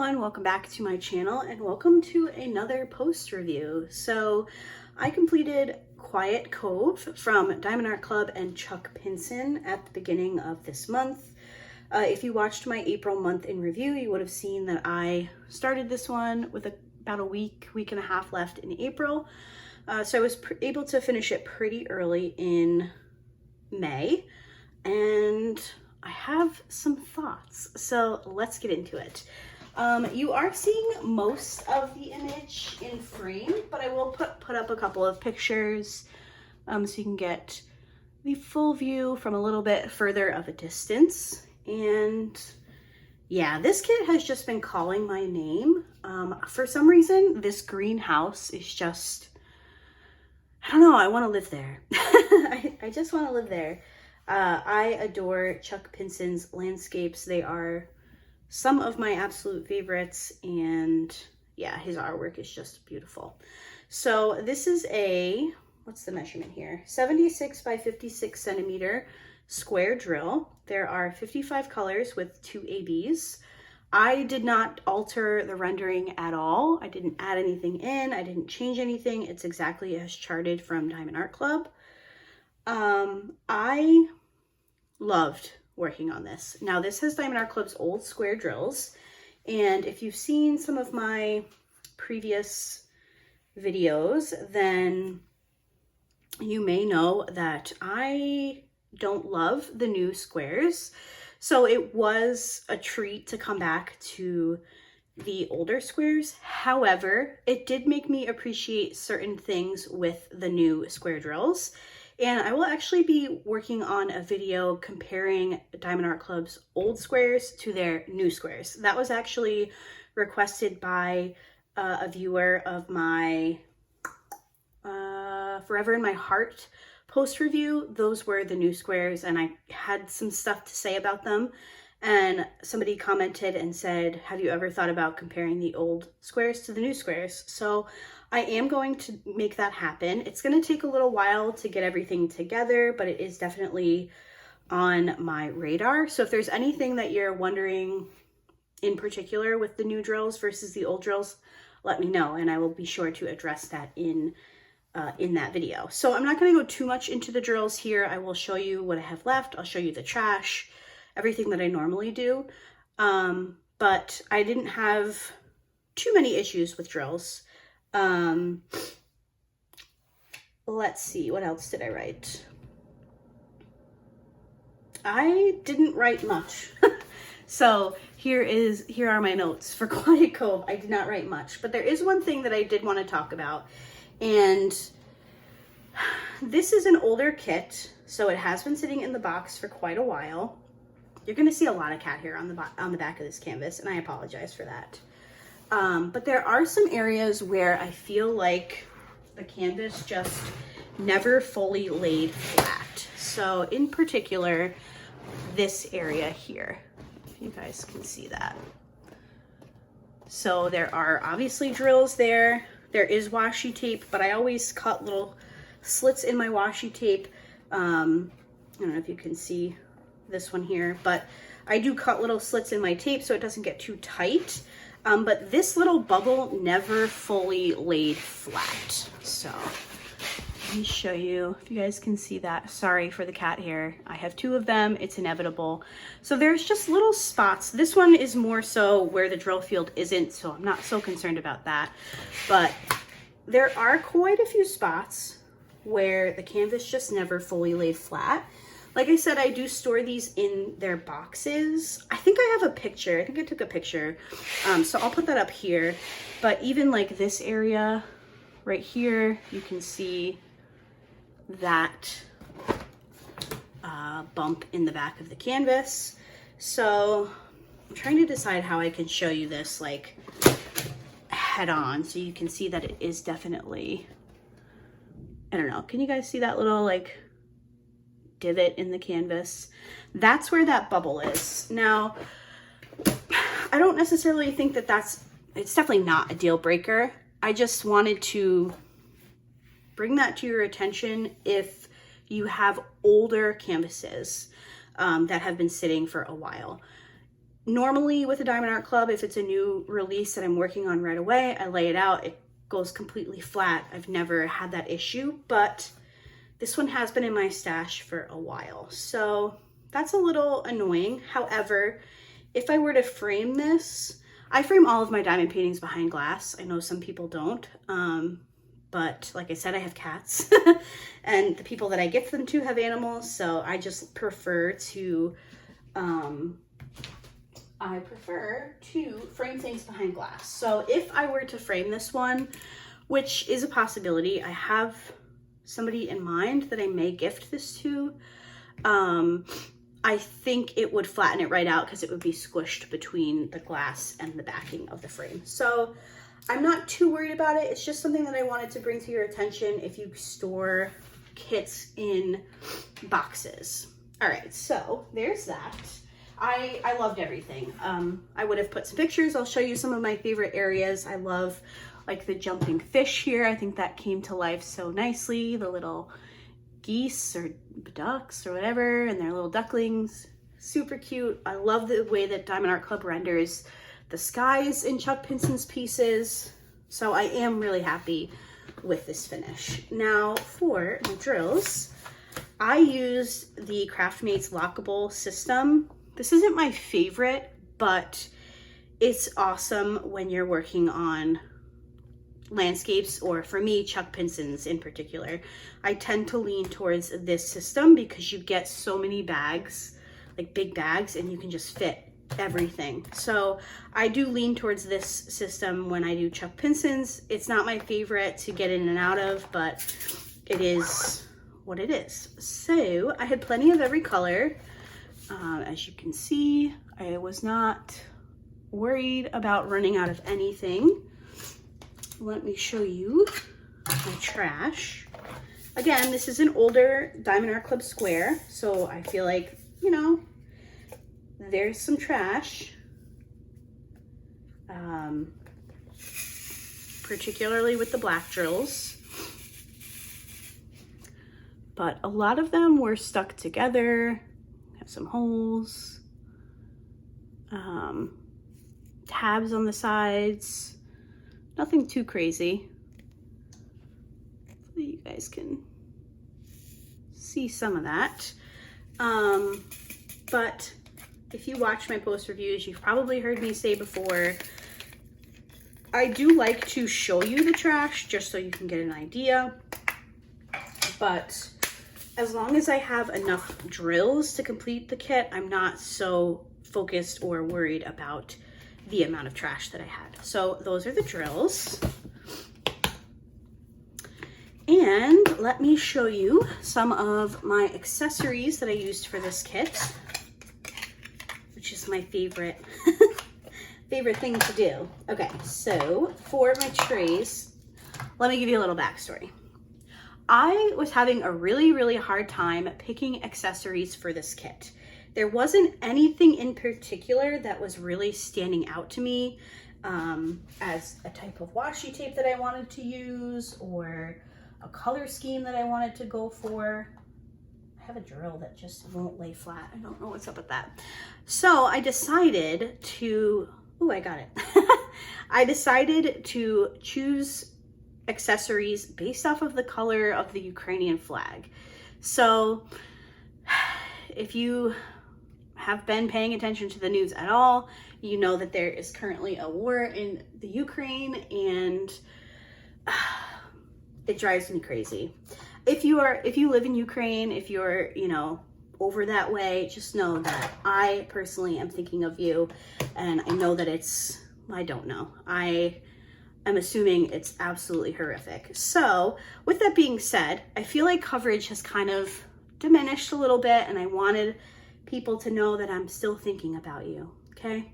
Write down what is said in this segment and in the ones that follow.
everyone, welcome back to my channel and welcome to another post review. So I completed Quiet Cove from Diamond Art Club and Chuck Pinson at the beginning of this month. If you watched my April month in review, you would have seen that I started this one with about a week and a half left in April. So I was able to finish it pretty early in May, and I have some thoughts, so let's get into it. You are seeing most of the image in frame, but I will put up a couple of pictures so you can get the full view from a little bit further of a distance. And yeah, this kit has just been calling my name. For some reason, this greenhouse is just, I don't know, I want to live there. I just want to live there. I adore Chuck Pinson's landscapes. They are some of my absolute favorites, and yeah, his artwork is just beautiful. So this is a, what's the measurement here? 76 by 56 centimeter square drill. There are 55 colors with 2 ABs. I did not alter the rendering at all. I didn't add anything in. I didn't change anything. It's exactly as charted from Diamond Art Club. I loved working on this. Now this has Diamond Art Club's old square drills, and if you've seen some of my previous videos, then you may know that I don't love the new squares. So it was a treat to come back to the older squares. However, it did make me appreciate certain things with the new square drills. And I will actually be working on a video comparing Diamond Art Club's old squares to their new squares. That was actually requested by a viewer of my Forever in My Heart post review. Those were the new squares, and I had some stuff to say about them. And somebody commented and said, have you ever thought about comparing the old squares to the new squares? So I am going to make that happen. It's going to take a little while to get everything together, but it is definitely on my radar. So if there's anything that you're wondering in particular with the new drills versus the old drills, let me know, and I will be sure to address that in that video. So I'm not going to go too much into the drills here. I will show you what I have left. I'll show you the trash, everything that I normally do. But I didn't have too many issues with drills. Let's see, what else did I write? I didn't write much. So here are my notes for Quiet Cove. I did not write much, but there is one thing that I did want to talk about. And this is an older kit, so it has been sitting in the box for quite a while. You're going to see a lot of cat hair on the back of this canvas, and I apologize for that. But there are some areas where I feel like the canvas just never fully laid flat. So in particular, this area here, if you guys can see that. So there are obviously drills there. There is washi tape, but I always cut little slits in my washi tape. I don't know if you can see this one here, but I do cut little slits in my tape so it doesn't get too tight. But this little bubble never fully laid flat. So let me show you if you guys can see that. Sorry for the cat hair. I have 2 of them. It's inevitable. So there's just little spots. This one is more so where the drill field isn't, so I'm not so concerned about that. But there are quite a few spots where the canvas just never fully laid flat. Like I said, I do store these in their boxes. I think I have a picture. I think I took a picture. So I'll put that up here. But even like this area right here, you can see that bump in the back of the canvas. So I'm trying to decide how I can show you this like head on so you can see that it is definitely, I don't know, can you guys see that little like divot in the canvas? That's where that bubble is. Now, I don't necessarily think that it's definitely not a deal breaker. I just wanted to bring that to your attention if you have older canvases that have been sitting for a while. Normally with a Diamond Art Club, if it's a new release that I'm working on right away, I lay it out, it goes completely flat. I've never had that issue, but this one has been in my stash for a while, so that's a little annoying. However, if I were to frame this, I frame all of my diamond paintings behind glass. I know some people don't, but like I said, I have cats and the people that I gift them to have animals, so I just prefer to frame things behind glass. So if I were to frame this one, which is a possibility, I have somebody in mind that I may gift this to. I think it would flatten it right out because it would be squished between the glass and the backing of the frame. So I'm not too worried about it. It's just something that I wanted to bring to your attention if you store kits in boxes. All right, so there's that. I loved everything. I would have put some pictures. I'll show you some of my favorite areas. I love like the jumping fish here. I think that came to life so nicely. The little geese or ducks or whatever, and their little ducklings. Super cute. I love the way that Diamond Art Club renders the skies in Chuck Pinson's pieces. So I am really happy with this finish. Now for my drills, I used the Craftmates lockable system. This isn't my favorite, but it's awesome when you're working on landscapes, or for me, Chuck Pinson's in particular. I tend to lean towards this system because you get so many bags, like big bags, and you can just fit everything. So I do lean towards this system when I do Chuck Pinson's. It's not my favorite to get in and out of, but it is what it is. So I had plenty of every color. As you can see, I was not worried about running out of anything. Let me show you my trash. Again, this is an older Diamond Art Club square, so I feel like, you know, there's some trash. Particularly with the black drills. But a lot of them were stuck together. Have some holes. Tabs on the sides. Nothing too crazy. So you guys can see some of that. But if you watch my post reviews, you've probably heard me say before, I do like to show you the trash just so you can get an idea. But as long as I have enough drills to complete the kit, I'm not so focused or worried about the amount of trash that I had. So those are the drills. And let me show you some of my accessories that I used for this kit, which is my favorite favorite thing to do. Okay, so for my trays, let me give you a little backstory. I was having a really hard time picking accessories for this kit. There wasn't anything in particular that was really standing out to me as a type of washi tape that I wanted to use or a color scheme that I wanted to go for. I have a drill that just won't lay flat. I don't know what's up with that. So I decided to, I got it. I decided to choose accessories based off of the color of the Ukrainian flag. So if you have been paying attention to the news at all, you know that there is currently a war in the Ukraine, and it drives me crazy. If you live in Ukraine, if you're, over that way, just know that I personally am thinking of you, and I know that I don't know. I'm assuming it's absolutely horrific. So with that being said, I feel like coverage has kind of diminished a little bit, and I wanted people to know that I'm still thinking about you, okay?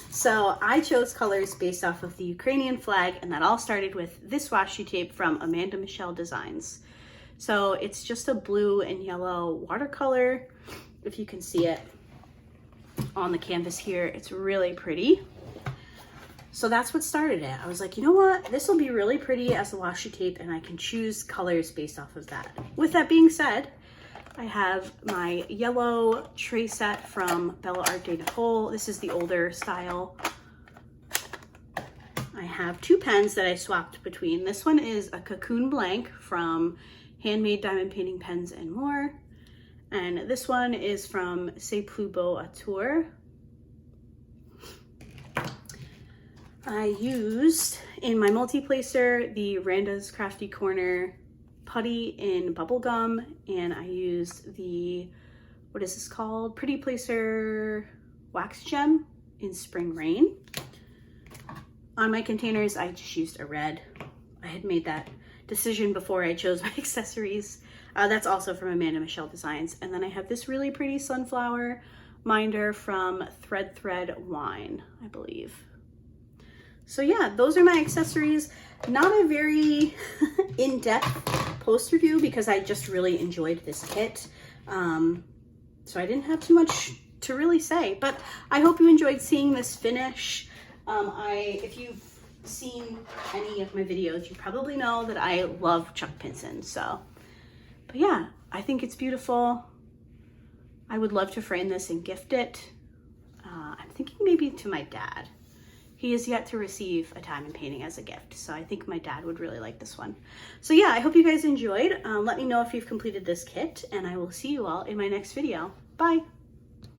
So I chose colors based off of the Ukrainian flag, and that all started with this washi tape from Amanda Michelle Designs. So it's just a blue and yellow watercolor, if you can see it on the canvas here. It's really pretty. So that's what started it. I was like, you know what? This will be really pretty as a washi tape, and I can choose colors based off of that. With that being said, I have my yellow tray set from Bella Art de Nicole. This is the older style. I have two pens that I swapped between. This one is a Cocoon Blank from Handmade Diamond Painting Pens and More. And this one is from C'est Plus Beau à Tour. I used in my multi-placer the Randa's Crafty Corner putty in bubblegum, and I used the, what is this called? Pretty Placer wax gem in Spring Rain. On my containers, I just used a red. I had made that decision before I chose my accessories. That's also from Amanda Michelle Designs. And then I have this really pretty sunflower minder from Thread Wine, I believe. So yeah, those are my accessories. Not a very in-depth post review because I just really enjoyed this kit. So I didn't have too much to really say, but I hope you enjoyed seeing this finish. If you've seen any of my videos, you probably know that I love Chuck Pinson. So, but yeah, I think it's beautiful. I would love to frame this and gift it. I'm thinking maybe to my dad. He is yet to receive a diamond painting as a gift, so I think my dad would really like this one. So yeah, I hope you guys enjoyed. Let me know if you've completed this kit, and I will see you all in my next video. Bye!